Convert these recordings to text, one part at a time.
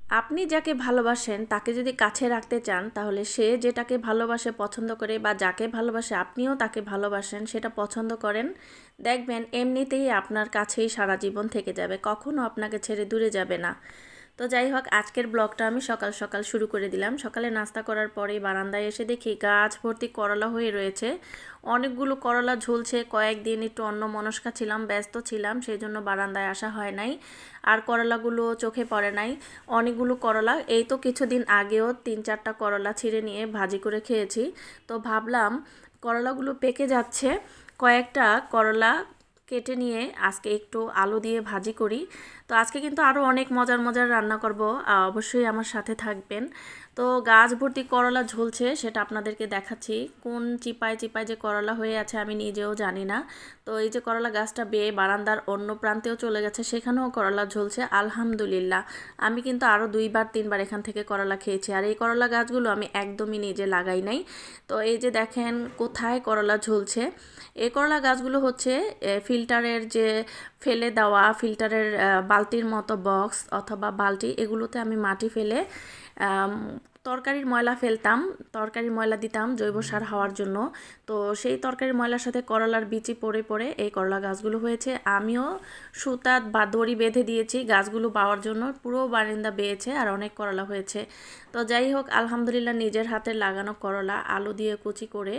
আপনি যাকে ভালোবাসেন তাকে যদি কাছে রাখতে চান তাহলে সে যেটাকে ভালোবাসে পছন্দ করে বা যাকে ভালোবাসে আপনিও তাকে ভালোবাসেন সেটা পছন্দ করেন, দেখবেন এমনিতেই আপনার কাছেই সারা জীবন থেকে যাবে, কখনো আপনাকে ছেড়ে দূরে যাবে না। তো যাই হোক, আজকের ব্লগটা আমি সকাল সকাল শুরু করে দিলাম। সকালে নাস্তা করার পরেই বারান্দায় এসে দেখি গাছ ভর্তি করলা হয়ে রয়েছে। অনেকগুলো করলা ঝুলছে। কয়েকদিন একটু অন্যমনস্কা ছিলাম, ব্যস্ত ছিলাম, সেই জন্য বারান্দায় আসা হয় নাই, আর করলাগুলো চোখে পড়ে নাই। অনেকগুলো করলা, এই তো কিছুদিন আগেও 3-4টা করলা ছিঁড়ে নিয়ে ভাজি করে খেয়েছি। তো ভাবলাম করলাগুলো পেকে যাচ্ছে, কয়েকটা করলা কেটে নিয়ে আজকে একটু আলু দিয়ে ভাজি করি। তো আজকে কিন্তু আরও অনেক মজার মজার রান্না করব, অবশ্যই আমার সাথে থাকবেন। তো গাছ ভর্তি করলা ঝুলছে, সেটা আপনাদেরকে দেখাচ্ছি। কোন চিপায় চিপায় যে করলা হয়ে আছে আমি নিজেও জানি না। তো এই যে করলা গাছটা বেয়ে বারান্দার অন্য প্রান্তেও চলে গেছে, সেখানেও করলা ঝুলছে। আলহামদুলিল্লাহ, আমি কিন্তু আরও 2-3বার এখান থেকে করলা খেয়েছি। আর এই করলা গাছগুলো আমি একদমই নিজে লাগাই নাই। তো এই যে দেখেন কোথায় করলা ঝুলছে। এই করলা গাছগুলো হচ্ছে ফিল্টারের যে ফেলে দেওয়া ফিল্টারের বালতির মতো বক্স অথবা বালতি, এগুলোতে আমি মাটি ফেলে তরকারির ময়লা ফেলতাম, তরকারির ময়লা দিতাম জৈব সার হওয়ার জন্য। তো সেই তরকারির ময়লার সাথে করলার বিচি পড়ে পড়ে এই করলা গাছগুলো হয়েছে। আমিও সুতা বা দড়ি বেঁধে দিয়েছি গাছগুলো পাওয়ার জন্য, পুরো বারিন্দা বেয়েছে আর অনেক করলা হয়েছে। তো যাই হোক, আলহামদুলিল্লাহ নিজের হাতে লাগানো করলা আলু দিয়ে কুচি করে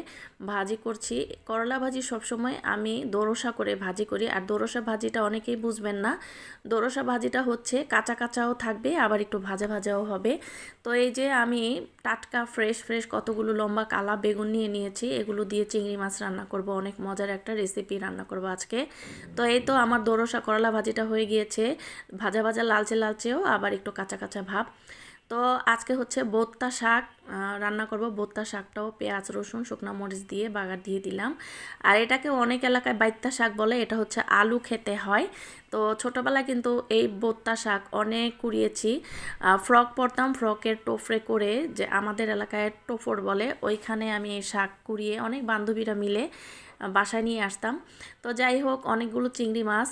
ভাজি করছি। করলা ভাজি সবসময় আমি দোরসা করে ভাজি করি, আর দোরসা ভাজিটা অনেকেই বুঝবেন না। দোরসা ভাজিটা হচ্ছে কাঁচা কাঁচাও থাকবে, আবার একটু ভাজা ভাজাও হবে। তো এই যে আমি টাটকা ফ্রেশ ফ্রেশ কতগুলো লম্বা কালা বেগুন নিয়ে নিয়েছি, এগুলো দিয়ে চিংড়ি মাছ রান্না করব। অনেক মজার একটা রেসিপি রান্না করব আজকে। তো এই তো আমার দোরসা করলা ভাজিটা হয়ে গিয়েছে, ভাজা ভাজা লালচে লালচেও আবার একটু কাঁচা কাঁচা ভাব। তো আজকে হচ্ছে বোত্তা শাক রান্না করব। বোত্তা শাকটাও পেঁয়াজ রসুন শুকনো মরিচ দিয়ে বাগার দিয়ে দিলাম। আর এটাকে অনেক এলাকায় বাইত্তা শাক বলে, এটা হচ্ছে আলু খেতে হয়। তো ছোটোবেলায় কিন্তু এই বোত্তা শাক অনেক কুড়িয়েছি। ফ্রক পরতাম, ফ্রকের টোফরে করে, যে আমাদের এলাকায় টোফর বলে, ওইখানে আমি এই শাক কুড়িয়ে অনেক বান্ধবীরা মিলে বাসায় নিয়ে আসতাম। তো যাই হোক, অনেকগুলো চিংড়ি মাছ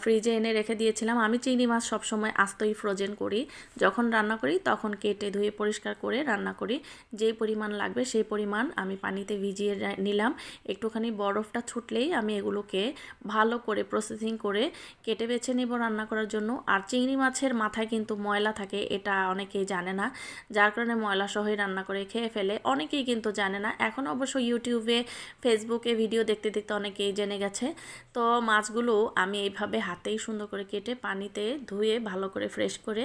ফ্রিজে এনে রেখে দিয়েছিলাম। আমি চিংড়ি মাছ সবসময় আস্তই ফ্রোজেন করি, যখন রান্না করি তখন কেটে ধুয়ে পরিষ্কার করে রান্না করি। যেই পরিমাণ লাগবে সেই পরিমাণ আমি পানিতে ভিজিয়ে নিলাম। একটুখানি বরফটা ছুটলেই আমি এগুলোকে ভালো করে প্রসেসিং করে কেটে বেছে নেব রান্না করার জন্য। আর চিংড়ি মাছের মাথায় কিন্তু ময়লা থাকে, এটা অনেকেই জানে না, যার কারণে ময়লা সহই রান্না করে খেয়ে ফেলে। অনেকেই কিন্তু জানে না, এখন অবশ্য ইউটিউবে ফেসবুকে ভিডিও দেখতে দেখতে অনেকেই জেনে গেছে। তো মাছগুলো আমি এইভাবে হাতেই সুন্দর করে কেটে পানিতে ধুয়ে ভালো করে ফ্রেশ করে